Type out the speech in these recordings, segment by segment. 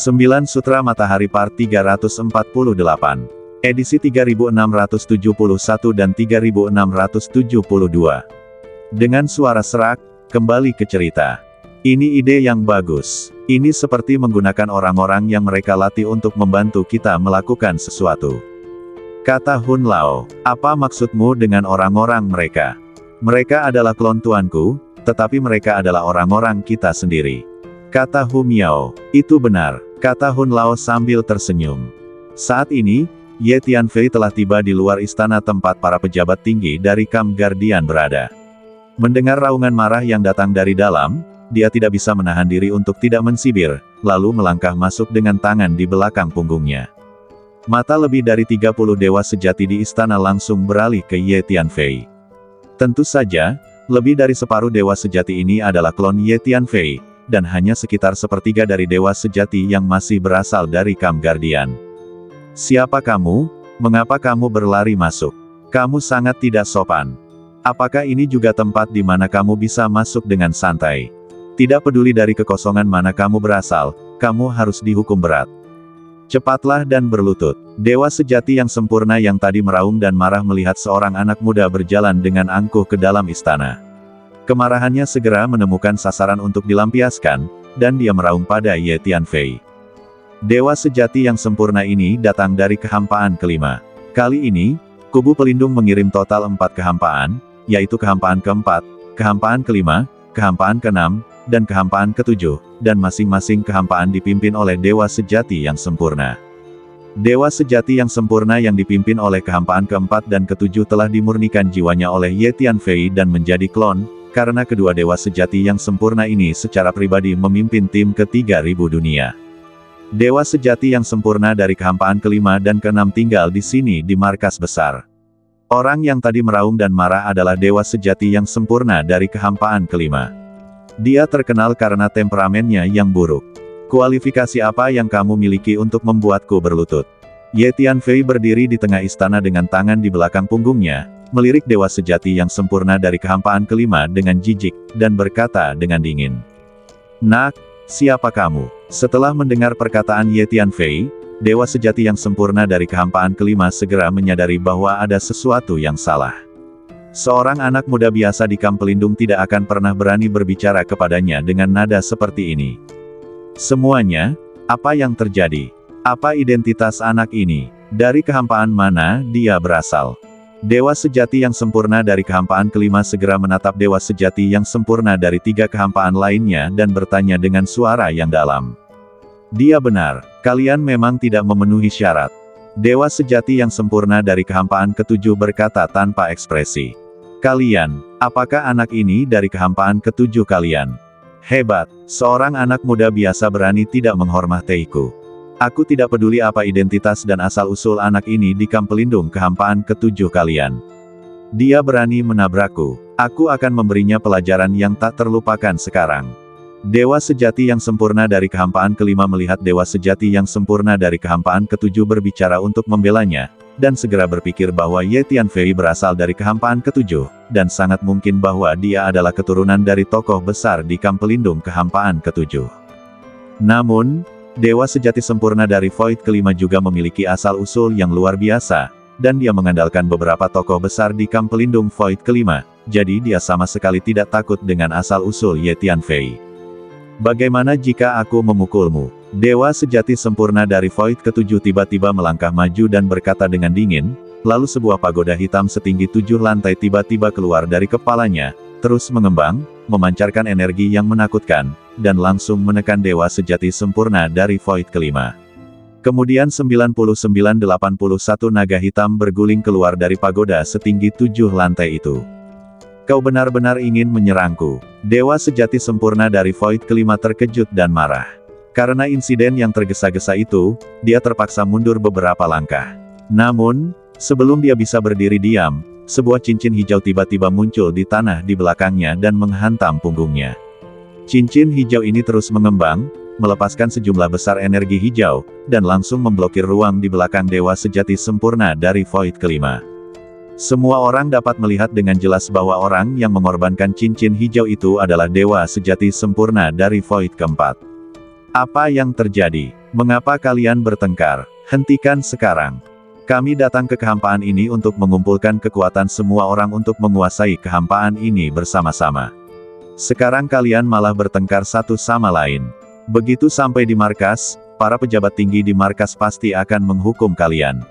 9 Sutra Matahari Part 348. Edisi 3671 dan 3672. Dengan suara serak, kembali ke cerita. Ini ide yang bagus. Ini seperti menggunakan orang-orang yang mereka latih untuk membantu kita melakukan sesuatu. Kata Hun Lao, apa maksudmu dengan orang-orang mereka? Mereka adalah klon tuanku, tetapi mereka adalah orang-orang kita sendiri. Kata Hu Miao, itu benar, kata Hun Lao sambil tersenyum. Saat ini, Ye Tianfei telah tiba di luar istana tempat para pejabat tinggi dari Camp Guardian berada. Mendengar raungan marah yang datang dari dalam, dia tidak bisa menahan diri untuk tidak mensibir, lalu melangkah masuk dengan tangan di belakang punggungnya. Mata lebih dari 30 dewa sejati di istana langsung beralih ke Ye Tianfei. Tentu saja, lebih dari separuh dewa sejati ini adalah klon Ye Tianfei, dan hanya sekitar sepertiga dari dewa sejati yang masih berasal dari Camp Guardian. Siapa kamu? Mengapa kamu berlari masuk? Kamu sangat tidak sopan. Apakah ini juga tempat di mana kamu bisa masuk dengan santai? Tidak peduli dari kekosongan mana kamu berasal, kamu harus dihukum berat. Cepatlah dan berlutut. Dewa sejati yang sempurna yang tadi meraung dan marah melihat seorang anak muda berjalan dengan angkuh ke dalam istana. Kemarahannya segera menemukan sasaran untuk dilampiaskan, dan dia meraung pada Ye Tianfei. Dewa sejati yang sempurna ini datang dari kehampaan kelima. Kali ini, kubu pelindung mengirim total 4 kehampaan, yaitu kehampaan keempat, kehampaan kelima, kehampaan keenam, dan kehampaan ketujuh, dan masing-masing kehampaan dipimpin oleh dewa sejati yang sempurna. Dewa sejati yang sempurna yang dipimpin oleh kehampaan keempat dan ketujuh telah dimurnikan jiwanya oleh Ye Tianfei dan menjadi klon, karena kedua dewa sejati yang sempurna ini secara pribadi memimpin tim ke-3000 dunia. Dewa sejati yang sempurna dari kehampaan kelima dan keenam tinggal di sini di markas besar. Orang yang tadi meraung dan marah adalah dewa sejati yang sempurna dari kehampaan kelima. Dia terkenal karena temperamennya yang buruk. Kualifikasi apa yang kamu miliki untuk membuatku berlutut? Ye Tianfei berdiri di tengah istana dengan tangan di belakang punggungnya, melirik dewa sejati yang sempurna dari kehampaan kelima dengan jijik, dan berkata dengan dingin. Nak, siapa kamu? Setelah mendengar perkataan Ye Tianfei, dewa sejati yang sempurna dari kehampaan kelima segera menyadari bahwa ada sesuatu yang salah. Seorang anak muda biasa di kamp pelindung tidak akan pernah berani berbicara kepadanya dengan nada seperti ini. Semuanya, apa yang terjadi? Apa identitas anak ini? Dari kehampaan mana dia berasal? Dewa sejati yang sempurna dari kehampaan kelima segera menatap dewa sejati yang sempurna dari 3 kehampaan lainnya dan bertanya dengan suara yang dalam. Dia benar, kalian memang tidak memenuhi syarat. Dewa sejati yang sempurna dari kehampaan ketujuh berkata tanpa ekspresi. Kalian, apakah anak ini dari kehampaan ketujuh kalian? Hebat, seorang anak muda biasa berani tidak menghormatiku. Aku tidak peduli apa identitas dan asal-usul anak ini di kamp pelindung kehampaan ketujuh kalian. Dia berani menabrakku. Aku akan memberinya pelajaran yang tak terlupakan sekarang. Dewa sejati yang sempurna dari kehampaan kelima melihat dewa sejati yang sempurna dari kehampaan ketujuh berbicara untuk membelanya, dan segera berpikir bahwa Ye Tianfei berasal dari kehampaan ketujuh, dan sangat mungkin bahwa dia adalah keturunan dari tokoh besar di kamp pelindung kehampaan ketujuh. Namun, dewa sejati sempurna dari Void kelima juga memiliki asal-usul yang luar biasa, dan dia mengandalkan beberapa tokoh besar di kamp pelindung Void kelima, jadi dia sama sekali tidak takut dengan asal-usul Ye Tianfei. Bagaimana jika aku memukulmu? Dewa sejati sempurna dari Void ketujuh tiba-tiba melangkah maju dan berkata dengan dingin, lalu sebuah pagoda hitam setinggi 7 lantai tiba-tiba keluar dari kepalanya, terus mengembang, memancarkan energi yang menakutkan, dan langsung menekan dewa sejati sempurna dari Void kelima. Kemudian 9981 naga hitam berguling keluar dari pagoda setinggi 7 lantai itu. Kau benar-benar ingin menyerangku. Dewa sejati sempurna dari Void kelima terkejut dan marah. Karena insiden yang tergesa-gesa itu, dia terpaksa mundur beberapa langkah. Namun, sebelum dia bisa berdiri diam, sebuah cincin hijau tiba-tiba muncul di tanah di belakangnya dan menghantam punggungnya. Cincin hijau ini terus mengembang, melepaskan sejumlah besar energi hijau, dan langsung memblokir ruang di belakang dewa sejati sempurna dari Void kelima. Semua orang dapat melihat dengan jelas bahwa orang yang mengorbankan cincin hijau itu adalah dewa sejati sempurna dari Void keempat. Apa yang terjadi? Mengapa kalian bertengkar? Hentikan sekarang. Kami datang ke kehampaan ini untuk mengumpulkan kekuatan semua orang untuk menguasai kehampaan ini bersama-sama. Sekarang kalian malah bertengkar satu sama lain. Begitu sampai di markas, para pejabat tinggi di markas pasti akan menghukum kalian.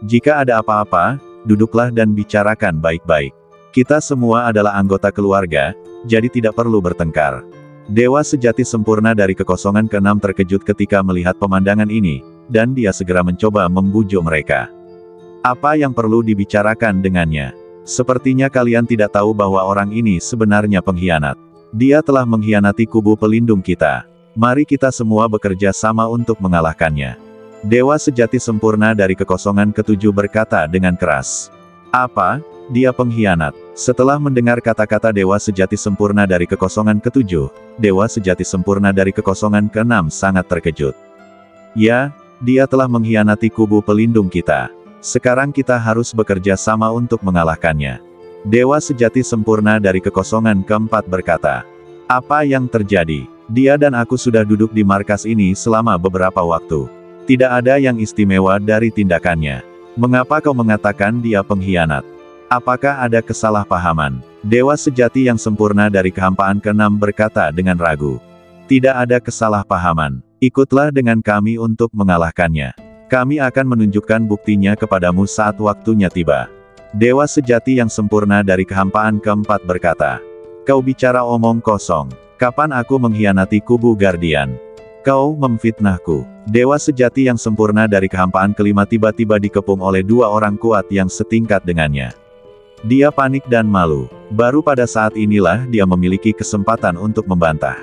Jika ada apa-apa, duduklah dan bicarakan baik-baik. Kita semua adalah anggota keluarga, jadi tidak perlu bertengkar. Dewa sejati sempurna dari kekosongan keenam terkejut ketika melihat pemandangan ini, dan dia segera mencoba membujuk mereka. Apa yang perlu dibicarakan dengannya? Sepertinya kalian tidak tahu bahwa orang ini sebenarnya pengkhianat. Dia telah mengkhianati kubu pelindung kita. Mari kita semua bekerja sama untuk mengalahkannya. Dewa sejati sempurna dari kekosongan ketujuh berkata dengan keras. Apa? Dia pengkhianat. Setelah mendengar kata-kata Dewa sejati sempurna dari kekosongan ketujuh, Dewa sejati sempurna dari kekosongan keenam sangat terkejut. Ya, dia telah mengkhianati kubu pelindung kita. Sekarang kita harus bekerja sama untuk mengalahkannya. Dewa sejati sempurna dari kekosongan keempat berkata. Apa yang terjadi? Dia dan aku sudah duduk di markas ini selama beberapa waktu. Tidak ada yang istimewa dari tindakannya. Mengapa kau mengatakan dia pengkhianat? Apakah ada kesalahpahaman? Dewa sejati yang sempurna dari kehampaan keenam berkata dengan ragu. Tidak ada kesalahpahaman. Ikutlah dengan kami untuk mengalahkannya. Kami akan menunjukkan buktinya kepadamu saat waktunya tiba. Dewa sejati yang sempurna dari kehampaan keempat berkata. Kau bicara omong kosong. Kapan aku mengkhianati kubu Guardian? Kau memfitnahku. Dewa sejati yang sempurna dari kehampaan kelima tiba-tiba dikepung oleh dua orang kuat yang setingkat dengannya. Dia panik dan malu. Baru pada saat inilah dia memiliki kesempatan untuk membantah.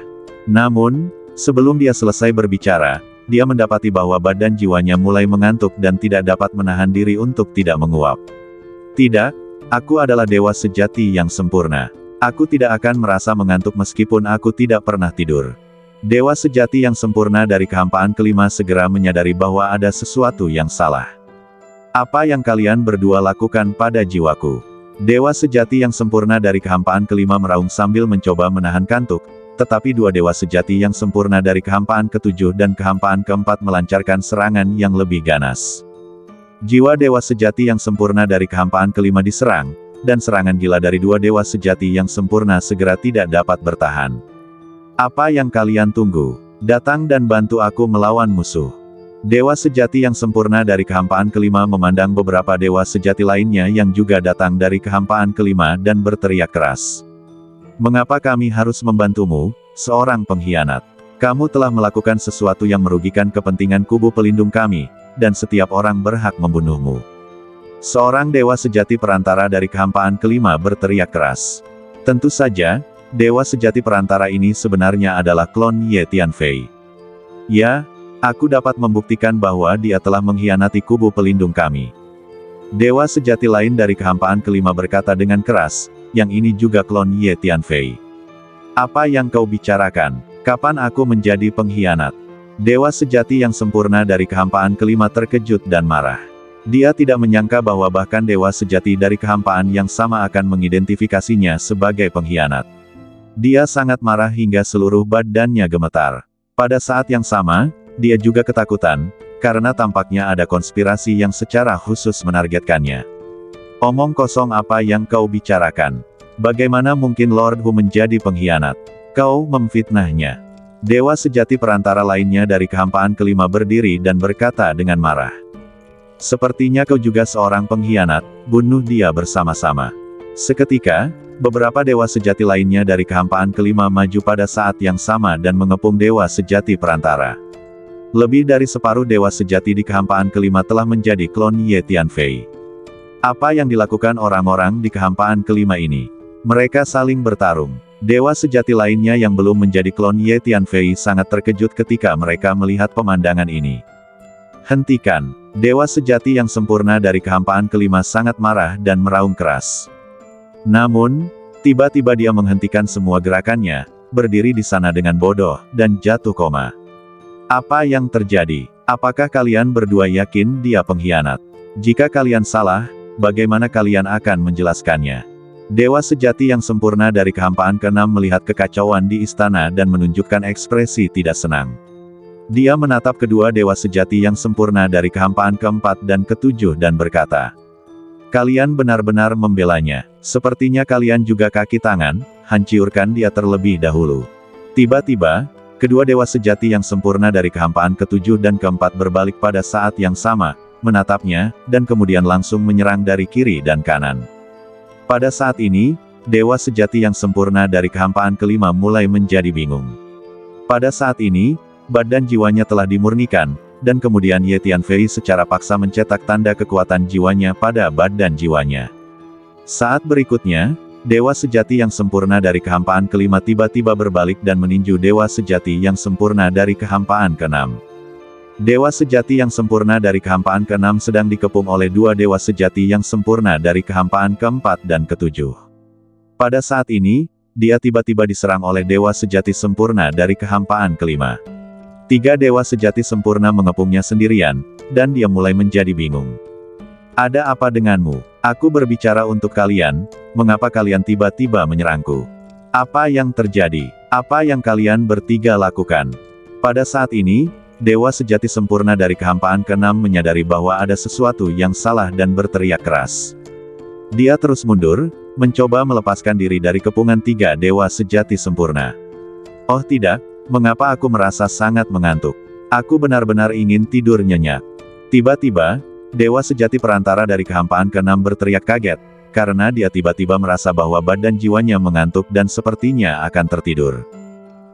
Namun, sebelum dia selesai berbicara, dia mendapati bahwa badan jiwanya mulai mengantuk dan tidak dapat menahan diri untuk tidak menguap. Tidak, aku adalah dewa sejati yang sempurna. Aku tidak akan merasa mengantuk meskipun aku tidak pernah tidur. Dewa sejati yang sempurna dari kehampaan kelima segera menyadari bahwa ada sesuatu yang salah. Apa yang kalian berdua lakukan pada jiwaku? Dewa sejati yang sempurna dari kehampaan kelima meraung sambil mencoba menahan kantuk, tetapi dua dewa sejati yang sempurna dari kehampaan ketujuh dan kehampaan keempat melancarkan serangan yang lebih ganas. Jiwa dewa sejati yang sempurna dari kehampaan kelima diserang, dan serangan gila dari dua dewa sejati yang sempurna segera tidak dapat bertahan. Apa yang kalian tunggu? Datang dan bantu aku melawan musuh. Dewa sejati yang sempurna dari kehampaan kelima memandang beberapa dewa sejati lainnya yang juga datang dari kehampaan kelima dan berteriak keras. Mengapa kami harus membantumu, seorang pengkhianat? Kamu telah melakukan sesuatu yang merugikan kepentingan kubu pelindung kami, dan setiap orang berhak membunuhmu. Seorang dewa sejati perantara dari kehampaan kelima berteriak keras. Tentu saja, dewa sejati perantara ini sebenarnya adalah klon Ye Tianfei. Ya, aku dapat membuktikan bahwa dia telah mengkhianati kubu pelindung kami. Dewa sejati lain dari kehampaan kelima berkata dengan keras, yang ini juga klon Ye Tianfei. Apa yang kau bicarakan? Kapan aku menjadi pengkhianat? Dewa sejati yang sempurna dari kehampaan kelima terkejut dan marah. Dia tidak menyangka bahwa bahkan dewa sejati dari kehampaan yang sama akan mengidentifikasinya sebagai pengkhianat. Dia sangat marah hingga seluruh badannya gemetar. Pada saat yang sama, dia juga ketakutan, karena tampaknya ada konspirasi yang secara khusus menargetkannya. Omong kosong apa yang kau bicarakan? Bagaimana mungkin Lord Hu menjadi pengkhianat? Kau memfitnahnya. Dewa sejati perantara lainnya dari kehampaan kelima berdiri dan berkata dengan marah. Sepertinya kau juga seorang pengkhianat, bunuh dia bersama-sama. Seketika, beberapa dewa sejati lainnya dari kehampaan kelima maju pada saat yang sama dan mengepung dewa sejati perantara. Lebih dari separuh dewa sejati di kehampaan kelima telah menjadi klon Ye Tianfei. Apa yang dilakukan orang-orang di kehampaan kelima ini? Mereka saling bertarung. Dewa sejati lainnya yang belum menjadi klon Ye Tianfei sangat terkejut ketika mereka melihat pemandangan ini. Hentikan! Dewa sejati yang sempurna dari kehampaan kelima sangat marah dan meraung keras. Namun, tiba-tiba dia menghentikan semua gerakannya, berdiri di sana dengan bodoh, dan jatuh koma. Apa yang terjadi? Apakah kalian berdua yakin dia pengkhianat? Jika kalian salah, bagaimana kalian akan menjelaskannya? Dewa sejati yang sempurna dari kehampaan keenam melihat kekacauan di istana dan menunjukkan ekspresi tidak senang. Dia menatap kedua dewa sejati yang sempurna dari kehampaan keempat dan ketujuh dan berkata, "Kalian benar-benar membelanya. Sepertinya kalian juga kaki tangan, hancurkan dia terlebih dahulu." Tiba-tiba, kedua dewa sejati yang sempurna dari kehampaan ketujuh dan keempat berbalik pada saat yang sama, menatapnya, dan kemudian langsung menyerang dari kiri dan kanan. Pada saat ini, dewa sejati yang sempurna dari kehampaan kelima mulai menjadi bingung. Pada saat ini, badan jiwanya telah dimurnikan, dan kemudian Ye Tianfei secara paksa mencetak tanda kekuatan jiwanya pada badan jiwanya. Saat berikutnya, dewa sejati yang sempurna dari kehampaan kelima tiba-tiba berbalik dan meninju dewa sejati yang sempurna dari kehampaan keenam. Dewa sejati yang sempurna dari kehampaan keenam sedang dikepung oleh dua dewa sejati yang sempurna dari kehampaan keempat dan ketujuh. Pada saat ini, dia tiba-tiba diserang oleh dewa sejati sempurna dari kehampaan kelima. Tiga dewa sejati sempurna mengepungnya sendirian, dan dia mulai menjadi bingung. "Ada apa denganmu? Aku berbicara untuk kalian, mengapa kalian tiba-tiba menyerangku? Apa yang terjadi? Apa yang kalian bertiga lakukan?" Pada saat ini, dewa sejati sempurna dari kehampaan keenam menyadari bahwa ada sesuatu yang salah dan berteriak keras. Dia terus mundur, mencoba melepaskan diri dari kepungan tiga dewa sejati sempurna. "Oh tidak, mengapa aku merasa sangat mengantuk? Aku benar-benar ingin tidur nyenyak." Tiba-tiba, dewa sejati perantara dari kehampaan keenam berteriak kaget, karena dia tiba-tiba merasa bahwa badan jiwanya mengantuk dan sepertinya akan tertidur.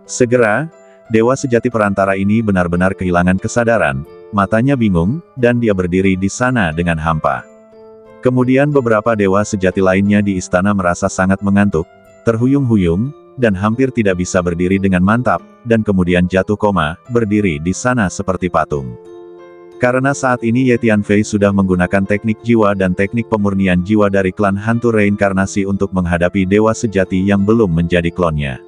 Segera, dewa sejati perantara ini benar-benar kehilangan kesadaran, matanya bingung, dan dia berdiri di sana dengan hampa. Kemudian beberapa dewa sejati lainnya di istana merasa sangat mengantuk, terhuyung-huyung, dan hampir tidak bisa berdiri dengan mantap, dan kemudian jatuh koma, berdiri di sana seperti patung. Karena saat ini Ye Tianfei sudah menggunakan teknik jiwa dan teknik pemurnian jiwa dari klan hantu reinkarnasi untuk menghadapi dewa sejati yang belum menjadi klonnya.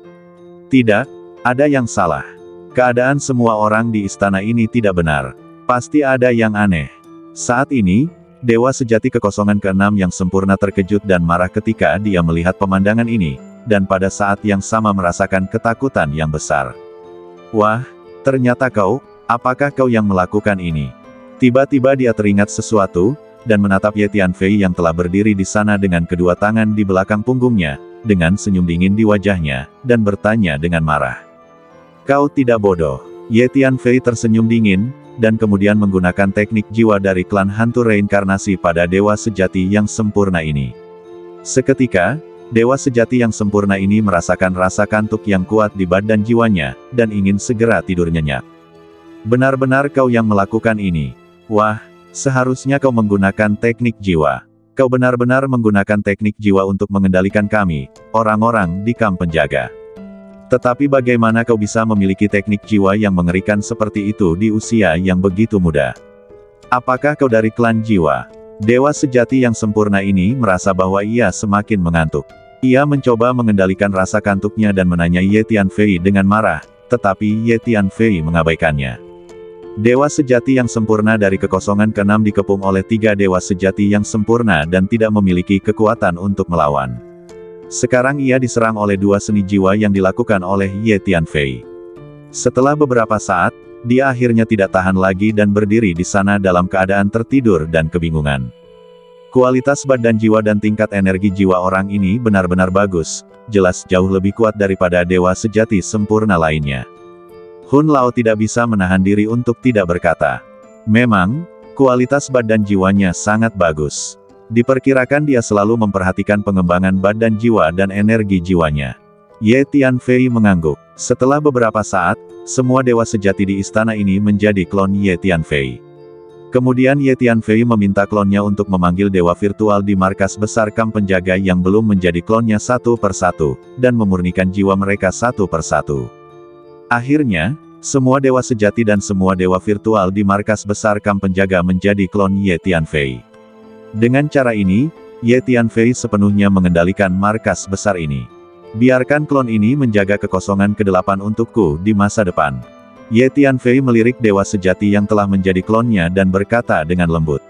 Tidak, ada yang salah. Keadaan semua orang di istana ini tidak benar. Pasti ada yang aneh. Saat ini, dewa sejati kekosongan keenam yang sempurna terkejut dan marah ketika dia melihat pemandangan ini, dan pada saat yang sama merasakan ketakutan yang besar. "Wah, ternyata kau, apakah kau yang melakukan ini?" Tiba-tiba dia teringat sesuatu, dan menatap Ye Tianfei yang telah berdiri di sana dengan kedua tangan di belakang punggungnya, dengan senyum dingin di wajahnya, dan bertanya dengan marah. "Kau tidak bodoh." Ye Tianfei tersenyum dingin, dan kemudian menggunakan teknik jiwa dari klan hantu reinkarnasi pada dewa sejati yang sempurna ini. Seketika, dewa sejati yang sempurna ini merasakan rasa kantuk yang kuat di badan jiwanya, dan ingin segera tidur nyenyak. "Benar-benar kau yang melakukan ini. Wah, seharusnya kau menggunakan teknik jiwa. Kau benar-benar menggunakan teknik jiwa untuk mengendalikan kami, orang-orang di kamp penjaga. Tetapi bagaimana kau bisa memiliki teknik jiwa yang mengerikan seperti itu di usia yang begitu muda? Apakah kau dari klan jiwa?" Dewa sejati yang sempurna ini merasa bahwa ia semakin mengantuk. Ia mencoba mengendalikan rasa kantuknya dan menanyai Ye Tianfei dengan marah, tetapi Ye Tianfei mengabaikannya. Dewa sejati yang sempurna dari kekosongan keenam dikepung oleh tiga dewa sejati yang sempurna dan tidak memiliki kekuatan untuk melawan. Sekarang ia diserang oleh dua seni jiwa yang dilakukan oleh Ye Tianfei. Setelah beberapa saat, dia akhirnya tidak tahan lagi dan berdiri di sana dalam keadaan tertidur dan kebingungan. Kualitas badan jiwa dan tingkat energi jiwa orang ini benar-benar bagus, jelas jauh lebih kuat daripada dewa sejati sempurna lainnya. Hun Lao tidak bisa menahan diri untuk tidak berkata. Memang, kualitas badan jiwanya sangat bagus. Diperkirakan dia selalu memperhatikan pengembangan badan jiwa dan energi jiwanya. Ye Tianfei mengangguk. Setelah beberapa saat, semua dewa sejati di istana ini menjadi klon Ye Tianfei. Kemudian Ye Tianfei meminta klonnya untuk memanggil dewa virtual di markas besar kamp penjaga yang belum menjadi klonnya satu persatu, dan memurnikan jiwa mereka satu persatu. Akhirnya, semua dewa sejati dan semua dewa virtual di markas besar kamp penjaga menjadi klon Ye Tianfei. Dengan cara ini, Ye Tianfei sepenuhnya mengendalikan markas besar ini. Biarkan klon ini menjaga kekosongan ke-8 untukku di masa depan. Ye Tianfei melirik dewa sejati yang telah menjadi klonnya dan berkata dengan lembut.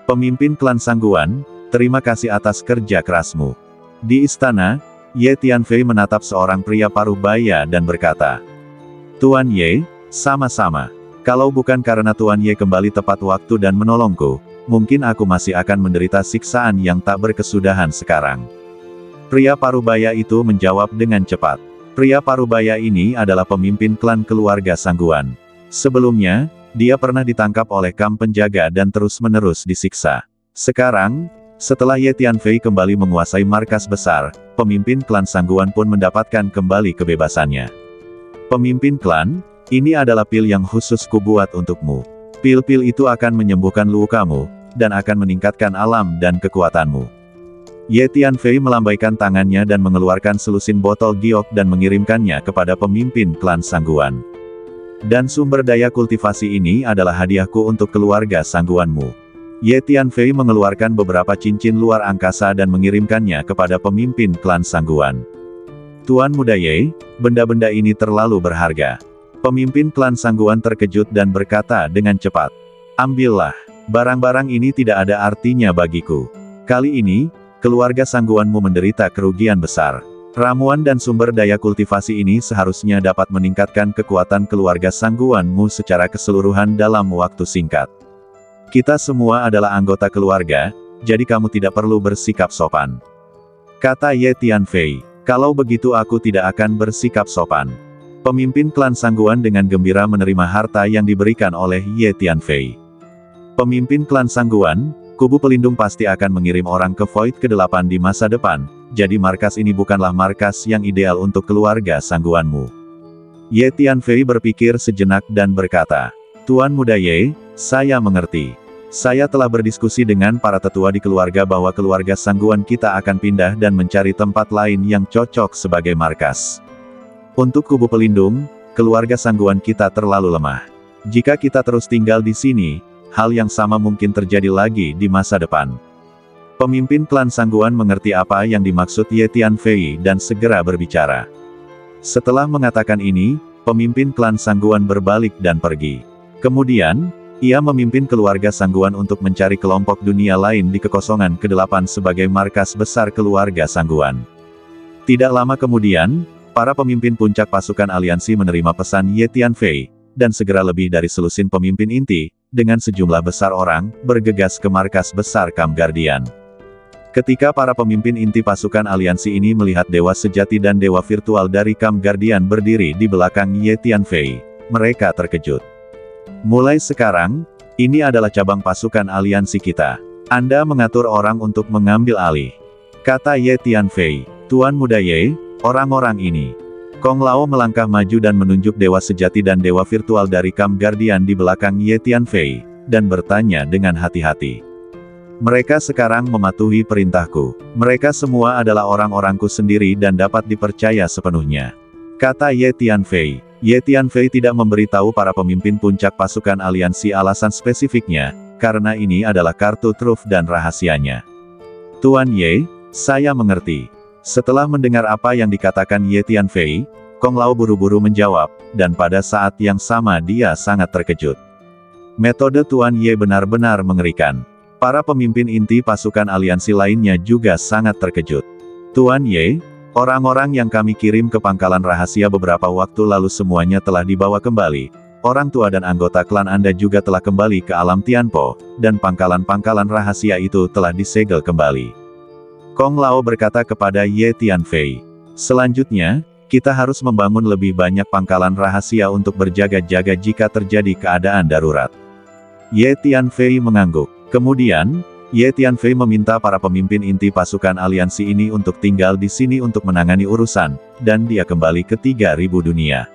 Pemimpin klan Sangguan, terima kasih atas kerja kerasmu. Di istana, Ye Tianfei menatap seorang pria paruh baya dan berkata. Tuan Ye, Sama-sama. Kalau bukan karena Tuan Ye kembali tepat waktu dan menolongku, mungkin aku masih akan menderita siksaan yang tak berkesudahan sekarang. Pria parubaya itu menjawab dengan cepat. Pria parubaya ini adalah pemimpin klan keluarga Sangguan. Sebelumnya, dia pernah ditangkap oleh kam penjaga dan terus-menerus disiksa. Sekarang, setelah Ye Tianfei kembali menguasai markas besar, pemimpin klan Sangguan pun mendapatkan kembali kebebasannya. Pemimpin klan, ini adalah pil yang khusus kubuat untukmu. Pil-pil itu akan menyembuhkan lukamu, dan akan meningkatkan alam dan kekuatanmu. Ye Tianfei melambaikan tangannya dan mengeluarkan selusin botol giok dan mengirimkannya kepada pemimpin klan Sangguan. Dan sumber daya kultivasi ini adalah hadiahku untuk keluarga Sangguanmu. Ye Tianfei mengeluarkan beberapa cincin luar angkasa dan mengirimkannya kepada pemimpin klan Sangguan. Tuan Muda Ye, benda-benda ini terlalu berharga. Pemimpin klan Sangguan terkejut dan berkata dengan cepat. Ambillah. Barang-barang ini tidak ada artinya bagiku. Kali ini, keluarga Sangguanmu menderita kerugian besar. Ramuan dan sumber daya kultivasi ini seharusnya dapat meningkatkan kekuatan keluarga Sangguanmu secara keseluruhan dalam waktu singkat. Kita semua adalah anggota keluarga, jadi kamu tidak perlu bersikap sopan. Kata Ye Tianfei. Kalau begitu aku tidak akan bersikap sopan. Pemimpin klan Sangguan dengan gembira menerima harta yang diberikan oleh Ye Tianfei. Pemimpin klan Sangguan, kubu pelindung pasti akan mengirim orang ke Void ke-8 di masa depan, jadi markas ini bukanlah markas yang ideal untuk keluarga Sangguanmu. Ye Tianfei berpikir sejenak dan berkata, Tuan Muda Ye, saya mengerti. Saya telah berdiskusi dengan para tetua di keluarga bahwa keluarga Sangguan kita akan pindah dan mencari tempat lain yang cocok sebagai markas. Untuk kubu pelindung, keluarga Sangguan kita terlalu lemah. Jika kita terus tinggal di sini, hal yang sama mungkin terjadi lagi di masa depan. Pemimpin klan Sangguan mengerti apa yang dimaksud Ye Tianfei dan segera berbicara. Setelah mengatakan ini, pemimpin klan Sangguan berbalik dan pergi. Kemudian, ia memimpin keluarga Sangguan untuk mencari kelompok dunia lain di kekosongan ke-8 sebagai markas besar keluarga Sangguan. Tidak lama kemudian, para pemimpin puncak pasukan aliansi menerima pesan Ye Tianfei, dan segera lebih dari selusin pemimpin inti, dengan sejumlah besar orang, bergegas ke markas besar Kam Guardian. Ketika para pemimpin inti pasukan aliansi ini melihat dewa sejati dan dewa virtual dari Kam Guardian berdiri di belakang Ye Tianfei, mereka terkejut. Mulai sekarang, ini adalah cabang pasukan aliansi kita. Anda mengatur orang untuk mengambil alih. Kata Ye Tianfei, Tuan Muda Ye, orang-orang ini. Kong Lao melangkah maju dan menunjuk dewa sejati dan dewa virtual dari Kam Guardian di belakang Ye Tianfei, dan bertanya dengan hati-hati. Mereka sekarang mematuhi perintahku. Mereka semua adalah orang-orangku sendiri dan dapat dipercaya sepenuhnya. Kata Ye Tianfei. Ye Tianfei tidak memberitahu para pemimpin puncak pasukan aliansi alasan spesifiknya, karena ini adalah kartu truf dan rahasianya. Tuan Ye, saya mengerti. Setelah mendengar apa yang dikatakan Ye Tianfei, Kong Lao buru-buru menjawab, dan pada saat yang sama dia sangat terkejut. Metode Tuan Ye benar-benar mengerikan. Para pemimpin inti pasukan aliansi lainnya juga sangat terkejut. Tuan Ye, orang-orang yang kami kirim ke pangkalan rahasia beberapa waktu lalu semuanya telah dibawa kembali. Orang tua dan anggota klan Anda juga telah kembali ke alam Tianpo, dan pangkalan-pangkalan rahasia itu telah disegel kembali. Kong Lao berkata kepada Ye Tianfei. Selanjutnya, kita harus membangun lebih banyak pangkalan rahasia untuk berjaga-jaga jika terjadi keadaan darurat. Ye Tianfei mengangguk. Kemudian, Ye Tianfei meminta para pemimpin inti pasukan aliansi ini untuk tinggal di sini untuk menangani urusan, dan dia kembali ke 3000 dunia.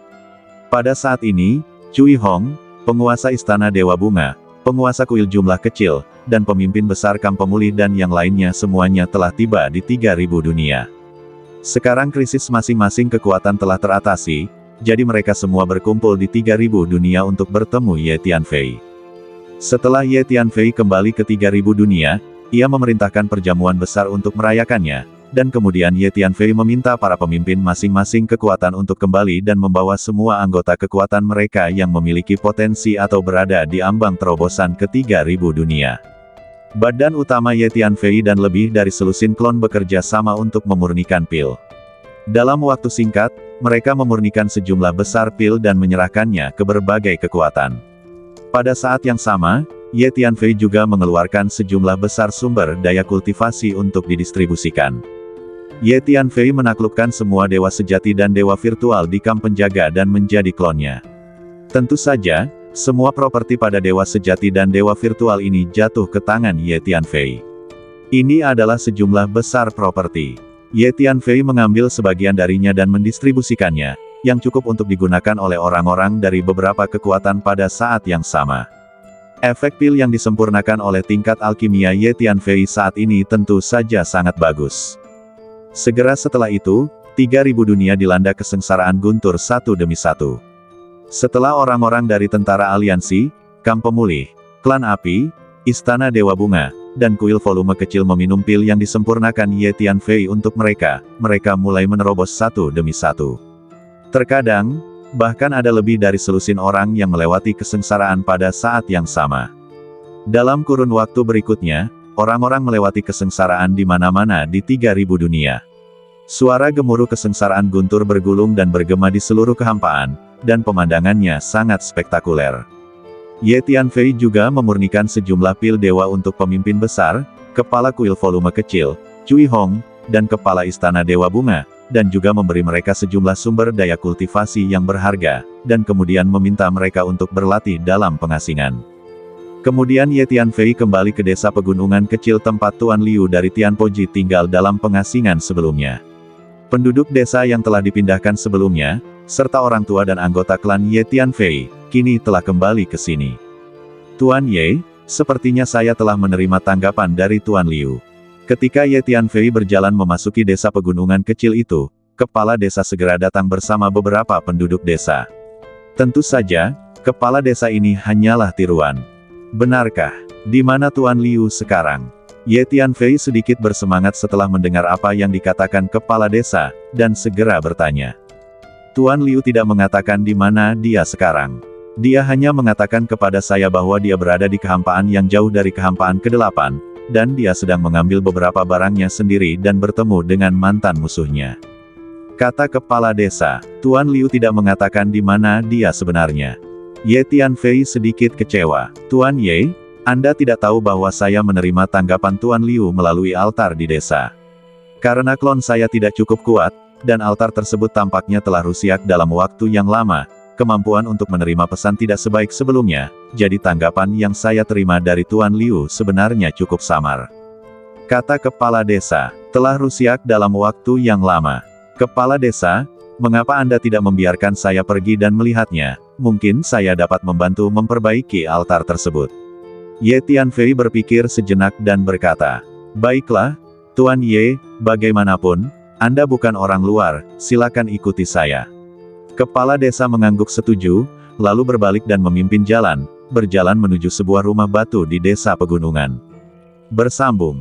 Pada saat ini, Cui Hong, penguasa Istana Dewa Bunga, penguasa kuil jumlah kecil, dan pemimpin besar Kam Pemulih dan yang lainnya semuanya telah tiba di 3000 dunia. Sekarang krisis masing-masing kekuatan telah teratasi, jadi mereka semua berkumpul di 3000 dunia untuk bertemu Ye Tianfei. Setelah Ye Tianfei kembali ke 3000 dunia, ia memerintahkan perjamuan besar untuk merayakannya, dan kemudian Ye Tianfei meminta para pemimpin masing-masing kekuatan untuk kembali dan membawa semua anggota kekuatan mereka yang memiliki potensi atau berada di ambang terobosan ke 3000 dunia. Badan utama Ye Tianfei dan lebih dari selusin klon bekerja sama untuk memurnikan pil. Dalam waktu singkat, mereka memurnikan sejumlah besar pil dan menyerahkannya ke berbagai kekuatan. Pada saat yang sama, Ye Tianfei juga mengeluarkan sejumlah besar sumber daya kultivasi untuk didistribusikan. Ye Tianfei menaklukkan semua dewa sejati dan dewa virtual di kamp penjaga dan menjadi klonnya. Tentu saja, semua properti pada dewa sejati dan dewa virtual ini jatuh ke tangan Ye Tianfei. Ini adalah sejumlah besar properti. Ye Tianfei mengambil sebagian darinya dan mendistribusikannya, yang cukup untuk digunakan oleh orang-orang dari beberapa kekuatan pada saat yang sama. Efek pil yang disempurnakan oleh tingkat alkimia Ye Tianfei saat ini tentu saja sangat bagus. Segera setelah itu, 3.000 dunia dilanda kesengsaraan guntur satu demi satu. Setelah orang-orang dari tentara aliansi, kamp pemulih, klan api, istana dewa bunga, dan kuil volume kecil meminum pil yang disempurnakan Ye Tianfei untuk mereka mulai menerobos satu demi satu. Terkadang, bahkan ada lebih dari selusin orang yang melewati kesengsaraan pada saat yang sama. Dalam kurun waktu berikutnya, orang-orang melewati kesengsaraan di mana-mana di 3.000 dunia. Suara gemuruh kesengsaraan guntur bergulung dan bergema di seluruh kehampaan, dan pemandangannya sangat spektakuler. Ye Tianfei juga memurnikan sejumlah pil dewa untuk pemimpin besar, kepala kuil volume kecil, Cui Hong, dan kepala istana dewa bunga, dan juga memberi mereka sejumlah sumber daya kultivasi yang berharga, dan kemudian meminta mereka untuk berlatih dalam pengasingan. Kemudian Ye Tianfei kembali ke desa pegunungan kecil tempat Tuan Liu dari Tianpoji tinggal dalam pengasingan sebelumnya. Penduduk desa yang telah dipindahkan sebelumnya, serta orang tua dan anggota klan Ye Tianfei, kini telah kembali ke sini. Tuan Ye, sepertinya saya telah menerima tanggapan dari Tuan Liu. Ketika Ye Tianfei berjalan memasuki desa pegunungan kecil itu, kepala desa segera datang bersama beberapa penduduk desa. Tentu saja, kepala desa ini hanyalah tiruan. Benarkah? Di mana Tuan Liu sekarang? Ye Tianfei sedikit bersemangat setelah mendengar apa yang dikatakan kepala desa, dan segera bertanya. Tuan Liu tidak mengatakan di mana dia sekarang. Dia hanya mengatakan kepada saya bahwa dia berada di kehampaan yang jauh dari kehampaan ke-8, dan dia sedang mengambil beberapa barangnya sendiri dan bertemu dengan mantan musuhnya. Kata kepala desa, Tuan Liu tidak mengatakan di mana dia sebenarnya. Ye Tianfei sedikit kecewa. Tuan Ye, Anda tidak tahu bahwa saya menerima tanggapan Tuan Liu melalui altar di desa. Karena klon saya tidak cukup kuat, dan altar tersebut tampaknya telah rusak dalam waktu yang lama, kemampuan untuk menerima pesan tidak sebaik sebelumnya, jadi tanggapan yang saya terima dari Tuan Liu sebenarnya cukup samar. Kata kepala desa, telah rusak dalam waktu yang lama. Kepala desa, mengapa Anda tidak membiarkan saya pergi dan melihatnya? Mungkin saya dapat membantu memperbaiki altar tersebut. Ye Tianfei berpikir sejenak dan berkata, baiklah, Tuan Ye, bagaimanapun, Anda bukan orang luar, silakan ikuti saya. Kepala desa mengangguk setuju, lalu berbalik dan memimpin berjalan menuju sebuah rumah batu di desa pegunungan. Bersambung.